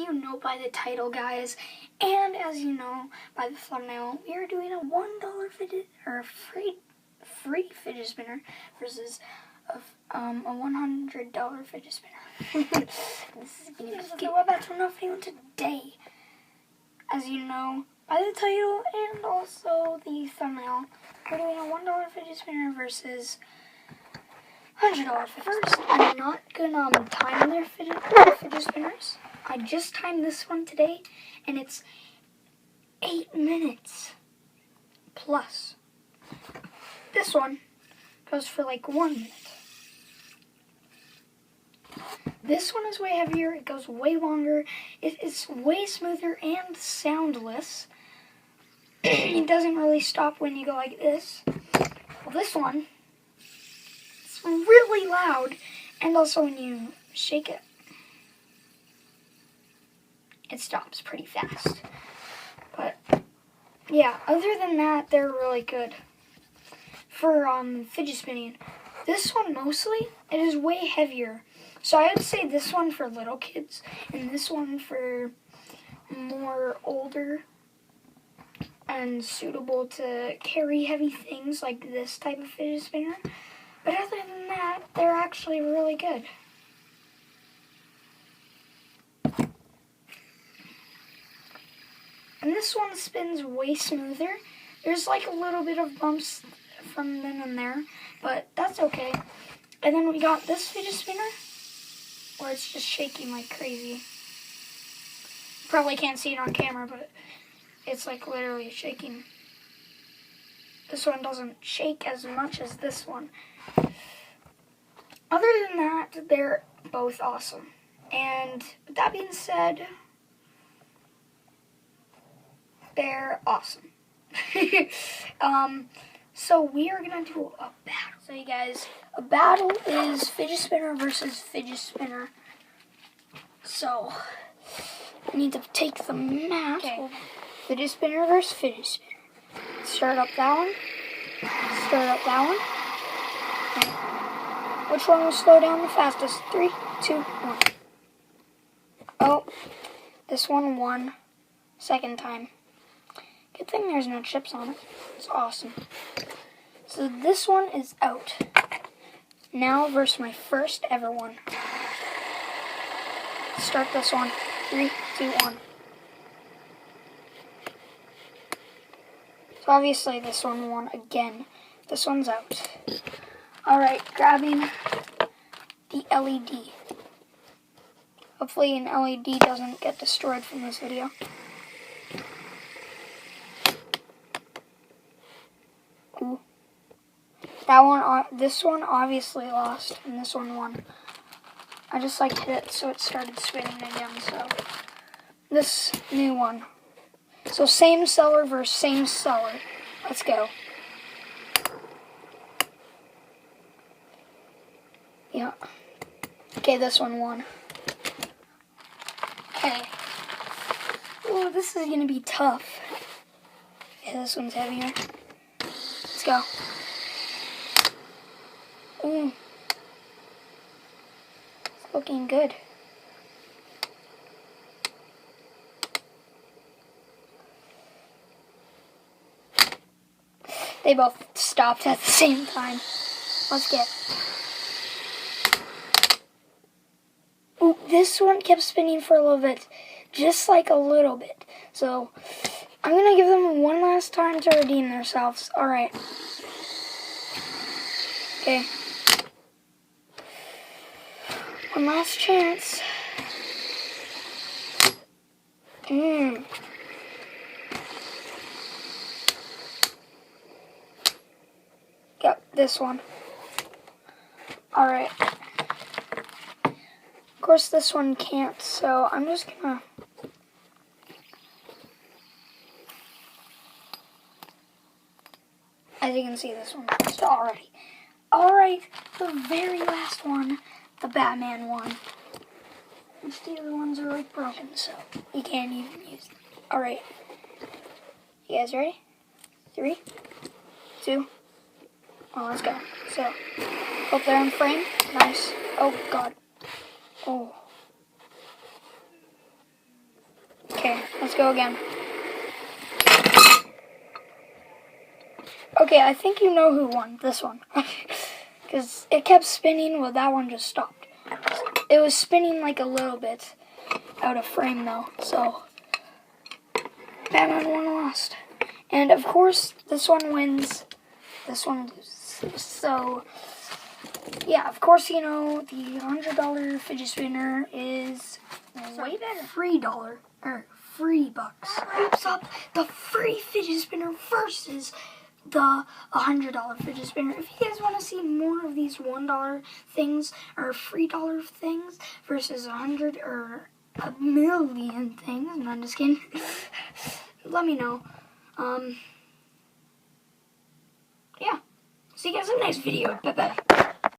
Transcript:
you know by the title, guys, and as you know by the thumbnail, we are doing a $1 fidget, or a free fidget spinner versus a $100 fidget spinner. This is going to be what that's enough for today. As you know by the title and also the thumbnail, we're doing a $1 fidget spinner versus $100 fidget spinner. First, I'm not gonna time their fidget spinners. I just timed this one today, and it's 8 minutes plus. This one goes for like 1 minute. This one is way heavier. It goes way longer. It is way smoother and soundless. It doesn't really stop when you go like this. Well, this one, it's really loud, and also when you shake it, it stops pretty fast. But yeah, other than that, they're really good for fidget spinning. This one mostly, it is way heavier. So I would say this one for little kids, and this one for more older and suitable to carry heavy things like this type of fidget spinner. But other than that, they're actually really good. And this one spins way smoother. There's like a little bit of bumps from then and there, but that's okay. And then we got this fidget spinner, where it's just shaking like crazy. Probably can't see it on camera, but it's like literally shaking. This one doesn't shake as much as this one. Other than that, they're both awesome. And with that being said, they're awesome. So we are going to do a battle. So you guys, a battle is fidget spinner versus fidget spinner. So I need to take the mat. Okay. Fidget spinner versus fidget spinner. Start up that one. Start up that one. Okay. Which one will slow down the fastest? 3, 2, 1. Oh, this one won. Second time. Good thing there's no chips on it. It's awesome. So this one is out. Now versus my first ever one. Start this one. 3, 2, 1. So obviously this one won again. This one's out. Alright, grabbing the LED. Hopefully an LED doesn't get destroyed from this video. Ooh. This one obviously lost, and this one won. I just like hit it so it started spinning again, so this new one. So same seller versus same seller. Let's go. Yeah. Okay, this one won. Okay. Ooh, this is gonna be tough. Okay, this one's heavier. Let's go. Ooh. It's looking good. They both stopped at the same time. Let's get. Ooh, this one kept spinning for a little bit. Just like a little bit. So, I'm going to give them one last time to redeem themselves. Alright. Okay. One last chance. Yep, this one. Alright. Of course, this one can't, so I'm just gonna... As you can see, this one lost already. Alright, the very last one, the Batman one. Which the other ones are like broken, so you can't even use them. Alright. You guys ready? 3, 2, 1, let's go. So, hope they're in frame. Nice. Oh, God. Oh. Okay, let's go again. Okay, I think you know who won. This one. Because it kept spinning, well, that one just stopped. It was spinning like a little bit out of frame, though. So, Batman won lost. And, of course, this one wins. This one loses. So, yeah, of course, you know, the $100 fidget spinner is way better. $3 or $3. Wraps up the free fidget spinner versus the $100 fidget spinner. If you guys want to see more of these $1 things or $3 things versus 100 or a million things, I'm just kidding. Let me know. Yeah. See you guys in the next video. Bye bye.